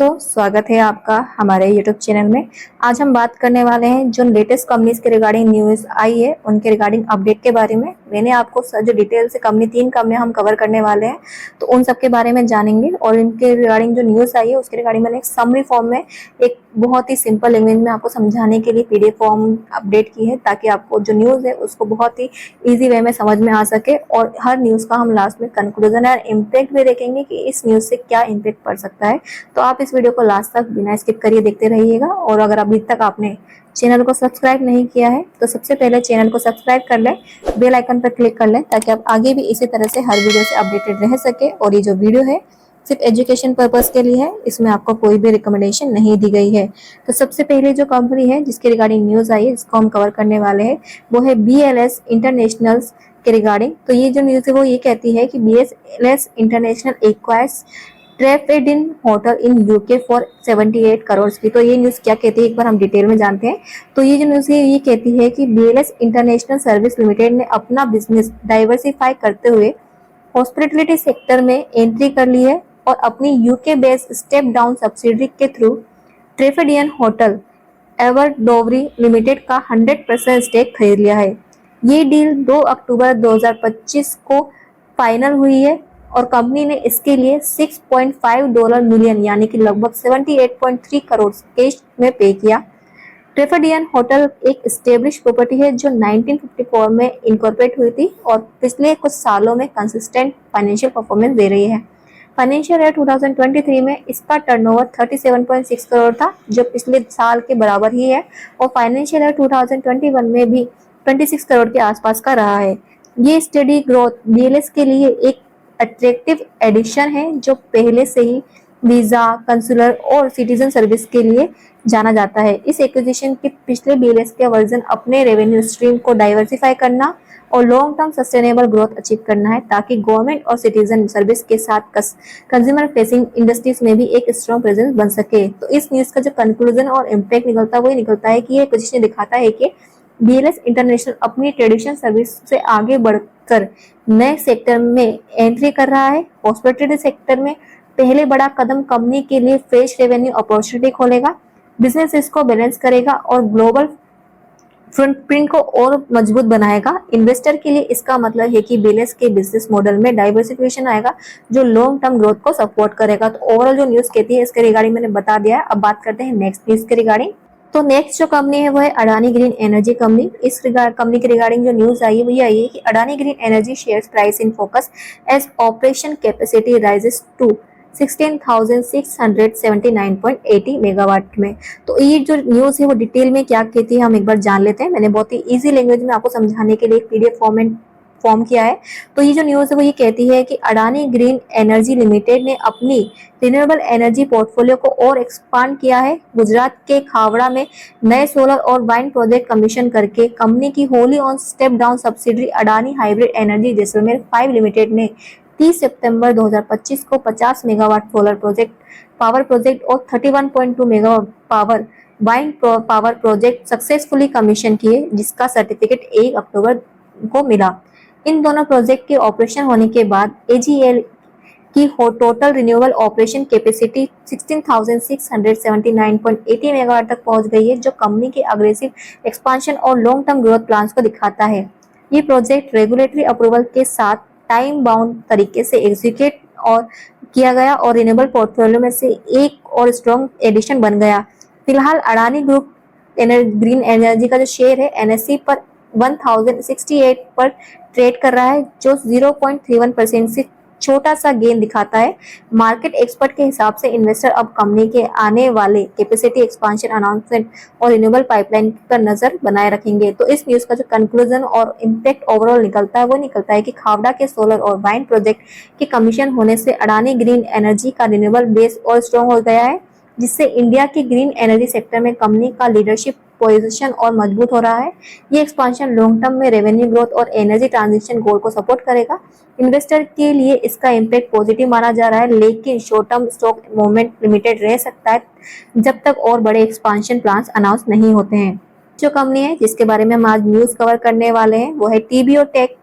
दोस्तों, स्वागत है आपका हमारे YouTube चैनल में। आज हम बात करने वाले हैं जो लेटेस्ट कंपनीज के रिगार्डिंग न्यूज़ आई है उनके रिगार्डिंग अपडेट के बारे में। मैंने आपको जो डिटेल से तीन कंपनियां हम कवर करने वाले हैं, तो उन सब के बारे में जानेंगे और इनके रिगार्डिंग जो न्यूज़ आई है उसके रिगार्डिंग मैंने एक समरी फॉर्म में एक बहुत ही सिंपल लैंग्वेज में आपको समझाने के लिए PDF फॉर्म अपडेट की है, ताकि आपको जो न्यूज़ है उसको बहुत ही ईजी वे में समझ में आ सके। और हर न्यूज़ का हम लास्ट में कंक्लूजन और इम्पैक्ट भी देखेंगे कि इस न्यूज़ से क्या इम्पैक्ट पड़ सकता है। तो आप इस वीडियो को लास्ट तक बिना स्किप करिए देखते रहिएगा। और अगर अभी तक आपने चैनल को सब्सक्राइब नहीं किया है तो सबसे पहले चैनल को सब्सक्राइब कर लें, बेल आइकन पर क्लिक कर लें, ताकि आप आगे भी इसी तरह से हर वीडियो से अपडेटेड रह सके। और ये जो वीडियो है सिर्फ एजुकेशन पर्पस के लिए है, इसमें आपको कोई भी रिकमेंडेशन नहीं दी गई है। तो सबसे पहले जो कंपनी है जिसके रिगार्डिंग न्यूज़ आई है जिसको हम कवर करने वाले हैं वो है BLS इंटरनेशनल के रिगार्डिंग। तो ये जो न्यूज़ है वो ये कहती है कि BLS इंटरनेशनल एक्वायर्स ट्रेफेडिन hotel in UK for 78 crore की। तो ये न्यूज़ क्या कहती है एक बार हम डिटेल में जानते हैं। तो ये जो न्यूज़ है ये कहती है कि BLS इंटरनेशनल सर्विस लिमिटेड ने अपना बिजनेस डाइवर्सिफाई करते हुए हॉस्पिटैलिटी सेक्टर में एंट्री कर ली है और अपनी UK based step down subsidiary के थ्रू ट्रेफेडियन होटल एवरडोवरी लिमिटेड का 100% स्टेक खरीद लिया है। ये डील 2 अक्टूबर 2025 को फाइनल हुई है और कंपनी ने इसके लिए $6.5 मिलियन यानी कि लगभग 78.3 करोड़ कैश में पे किया। ट्रेफेडियन होटल एक स्टेब्लिश प्रॉपर्टी है जो 1954 में इनकॉर्पोरेट हुई थी और पिछले कुछ सालों में कंसिस्टेंट फाइनेंशियल परफॉर्मेंस दे रही है। फाइनेंशियल ईयर 2023 में इसका टर्नओवर 37.6 करोड़ था, जो पिछले साल के बराबर ही है, और फाइनेंशियल ईयर 2021 में भी 26 करोड़ के आसपास का रहा है। ये स्टडी ग्रोथ BLS के लिए एक अट्रैक्टिव एडिशन है जो पहले से ही वीजा, कंसुलर और सिटीजन सर्विस के लिए जाना जाता है। इस एक्विजिशन के पिछले BLS के वर्जन अपने रेवेन्यू स्ट्रीम को डाइवर्सिफाई करना और long term sustainable growth achieve करना है, ताकि गवर्नमेंट और सिटीजन सर्विस के साथ कंज्यूमर फेसिंग इंडस्ट्रीज में भी एक स्ट्रॉन्ग प्रेजेंस बन सके। तो इस न्यूज़ का जो कंक्लूजन और इम्पैक्ट निकलता है वही निकलता है कि ये एक्विजिशन दिखाता है कि BLS इंटरनेशनल अपनी ट्रेडिशनल सर्विस से आगे बढ़कर नए सेक्टर में एंट्री कर रहा है। हॉस्पिटैलिटी सेक्टर में पहले बड़ा कदम कंपनी के लिए फ्रेश रेवेन्यू अपॉर्चुनिटी खोलेगा, बिजनेस इसको बैलेंस करेगा और ग्लोबल फ्रंटप्रिंट को और मजबूत बनाएगा। इन्वेस्टर के लिए इसका मतलब है कि BLS के बिजनेस मॉडल में डाइवर्सिफिकेशन आएगा जो लॉन्ग टर्म ग्रोथ को सपोर्ट करेगा। तो ओवरऑल जो न्यूज़ कहती है इसके रिगार्डिंग मैंने बता दिया है। अब बात करते हैं नेक्स्ट न्यूज़ के रिगार्डिंग। तो नेक्स्ट जो कंपनी है वो है अडानी ग्रीन एनर्जी कंपनी। इस कंपनी के रिगार्डिंग जो न्यूज़ आई है वो ये आई है कि Adani green energy shares price in focus as operation capacity rises to 16,679.80 megawatt में। तो ये जो न्यूज़ है वो डिटेल में क्या कहती है हम एक बार जान लेते हैं। मैंने बहुत ही इजी लैंग्वेज में आपको समझाने के लिए एक PDF फॉर्म किया है। तो ये जो न्यूज़ है वो ये कहती है कि अडानी ग्रीन एनर्जी लिमिटेड ने अपनी रिन्यूएबल एनर्जी पोर्टफोलियो को और एक्सपांड किया है। गुजरात के खावड़ा में नए सोलर और वाइंड प्रोजेक्ट कमीशन करके कंपनी की wholly owned step down subsidiary Adani hybrid energy Jaisalmer 5 limited ने 30 सितंबर 2025 को 50 मेगावाट सोलर पावर प्रोजेक्ट और 31.2 megawatt wind power project successfully commission किए, जिसका सर्टिफिकेट 1 अक्टूबर को मिला। इन दोनों प्रोजेक्ट के ऑपरेशन होने के बाद AGL की total renewable operation capacity 16,679.80 megawatt तक पहुंच गई है, जो कंपनी के अग्रेसिव एक्सपांशन और लॉन्ग टर्म ग्रोथ प्लान्स को दिखाता है। ये प्रोजेक्ट रेगुलेटरी अप्रूवल के साथ टाइम बाउंड तरीके से एग्जीक्यूट और किया गया और रिन्यूएबल पोर्टफोलियो में से एक और स्ट्रॉन्ग एडिशन बन गया। फिलहाल अडानी ग्रुप ग्रीन एनर्जी का जो शेयर है NSE पर 1068 पर ट्रेड कर रहा है, जो 0.31% से छोटा सा गेन दिखाता है। मार्केट एक्सपर्ट के हिसाब से इन्वेस्टर अब कंपनी के आने वाले कैपेसिटी एक्सपांशन अनाउंसमेंट और रिन्यूएबल पाइपलाइन पर नजर बनाए रखेंगे। तो इस न्यूज़ का जो कंक्लूजन और इम्पैक्ट ओवरऑल निकलता है वो निकलता है कि खावड़ा के सोलर और वाइंड प्रोजेक्ट के कमीशन होने से अडानी ग्रीन एनर्जी का रिन्यूएबल बेस और स्ट्रॉन्ग हो गया है, जिससे इंडिया की ग्रीन एनर्जी सेक्टर में कंपनी का लीडरशिप पोजीशन और मजबूत हो रहा है। ये एक्सपांशन लॉन्ग टर्म में रेवेन्यू ग्रोथ और एनर्जी ट्रांजिशन गोल को सपोर्ट करेगा। इन्वेस्टर के लिए इसका इम्पैक्ट पॉजिटिव माना जा रहा है, लेकिन short term stock movement limited रह सकता है जब तक और बड़े एक्सपांशन प्लान्स अनाउंस नहीं होते हैं। जो कंपनी है जिसके बारे में हम आज न्यूज़ कवर करने वाले हैं वो है TBO टेक।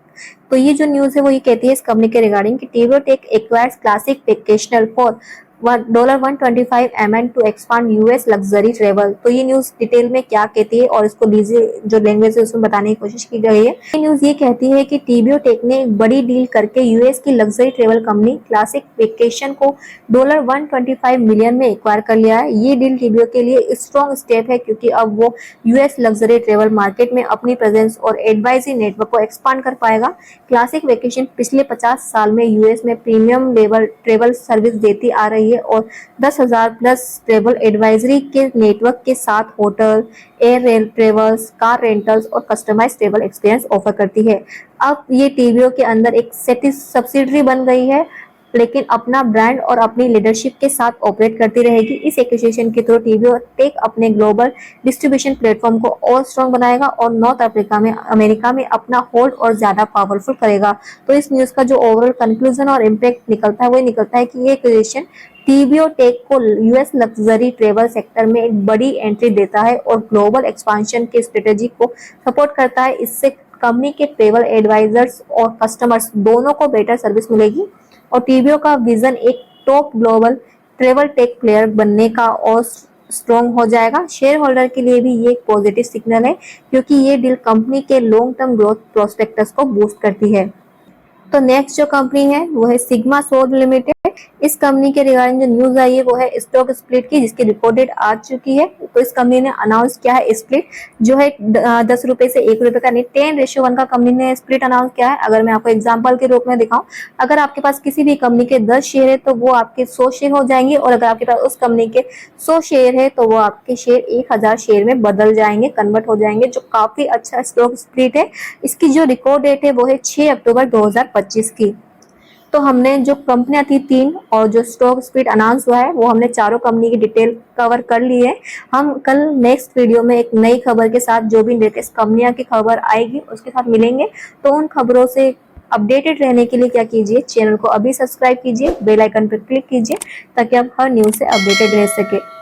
तो ये जो न्यूज़ है वो ये कहती है इस कंपनी के रिगार्डिंग कि TBO tech acquires classic vocational for $125 to expand US luxury travel. तो ये न्यूज डिटेल में क्या कहती है और इसको जो लैंग्वेज है उसमें बताने की कोशिश की गई है। ये न्यूज ये कहती है कि टीबीओ टेक ने एक बड़ी डील करके यूएस की luxury travel company classic vacation को $125 मिलियन में एक्वायर कर लिया है। ये डील टीबीओ के लिए स्ट्रॉन्ग स्टेप है क्योंकि अब वो यूएस लग्जरी ट्रेवल मार्केट में अपनी प्रेजेंस और एडवाइजरी नेटवर्क को एक्सपांड कर पाएगा। क्लासिक वेकेशन पिछले 50 साल में यूएस में प्रीमियम लेवल ट्रेवल सर्विस देती आ रही है और 10,000 प्लस ट्रेवल एडवाइजरी के नेटवर्क के साथ hotel, air rail travels, car rentals और कस्टमाइज ट्रेवल एक्सपीरियंस ऑफर करती है। अब ये टीबीओ के अंदर एक सब्सिडरी बन गई है, लेकिन अपना ब्रांड और अपनी लीडरशिप के साथ ऑपरेट करती रहेगी। इस एक्विजिशन के थ्रू टीबीओ टेक अपने ग्लोबल डिस्ट्रीब्यूशन प्लेटफॉर्म को और स्ट्रॉन्ग बनाएगा और नॉर्थ अमेरिका में अपना होल्ड और ज्यादा पावरफुल करेगा। तो इस न्यूज का जो ओवरऑल कंक्लूजन और इम्पैक्ट निकलता है वो निकलता है कि ये एक्विजिशन टीबीओ टेक को यूएस लग्जरी ट्रेवल सेक्टर में एक बड़ी एंट्री देता है और ग्लोबल एक्सपांशन के स्ट्रेटेजी को सपोर्ट करता है। इससे कंपनी के ट्रेवल एडवाइजर्स और कस्टमर्स दोनों को बेटर सर्विस मिलेगी और टीबीओ का विजन एक top global travel tech player बनने का और स्ट्रॉन्ग हो जाएगा। शेयर होल्डर के लिए भी ये एक पॉजिटिव सिग्नल है क्योंकि ये डील कंपनी के लॉन्ग टर्म ग्रोथ प्रोस्पेक्टस को बूस्ट करती है। तो नेक्स्ट जो कंपनी है वो है सिग्मा सोल लिमिटेड। इस कंपनी के रिगार्डिंग जो न्यूज आई है वो है स्टॉक स्प्लिट की, जिसकी रिकॉर्ड डेट आ चुकी है। तो इस कंपनी ने अनाउंस किया है स्प्लिट, जो है 10 रुपए से 1 रुपए का नहीं 10:1 का कंपनी ने स्प्लिट अनाउंस किया है। अगर मैं आपको एग्जांपल के रूप में दिखाऊं, अगर आपके पास किसी भी कंपनी के 10 शेयर है तो वो आपके 100 शेयर हो जाएंगे और अगर आपके पास उस कंपनी के 100 शेयर है तो वो आपके शेयर 1000 शेयर में बदल जाएंगे, कन्वर्ट हो जाएंगे, जो काफी अच्छा स्टॉक स्प्लिट है। इसकी जो रिकॉर्ड डेट है वो है 6 अक्टूबर 2025 की। तो हमने जो कंपनियां थी 3 और जो स्टॉक स्प्लिट अनाउंस हुआ है वो हमने चारों कंपनी की डिटेल कवर कर ली है। हम कल नेक्स्ट वीडियो में एक नई खबर के साथ जो भी लेटेस्ट कंपनियां की खबर आएगी उसके साथ मिलेंगे। तो उन खबरों से अपडेटेड रहने के लिए क्या कीजिए, चैनल को अभी सब्सक्राइब कीजिए, बेल आइकन पर क्लिक कीजिए ताकि आप हर न्यूज से अपडेटेड रह सके।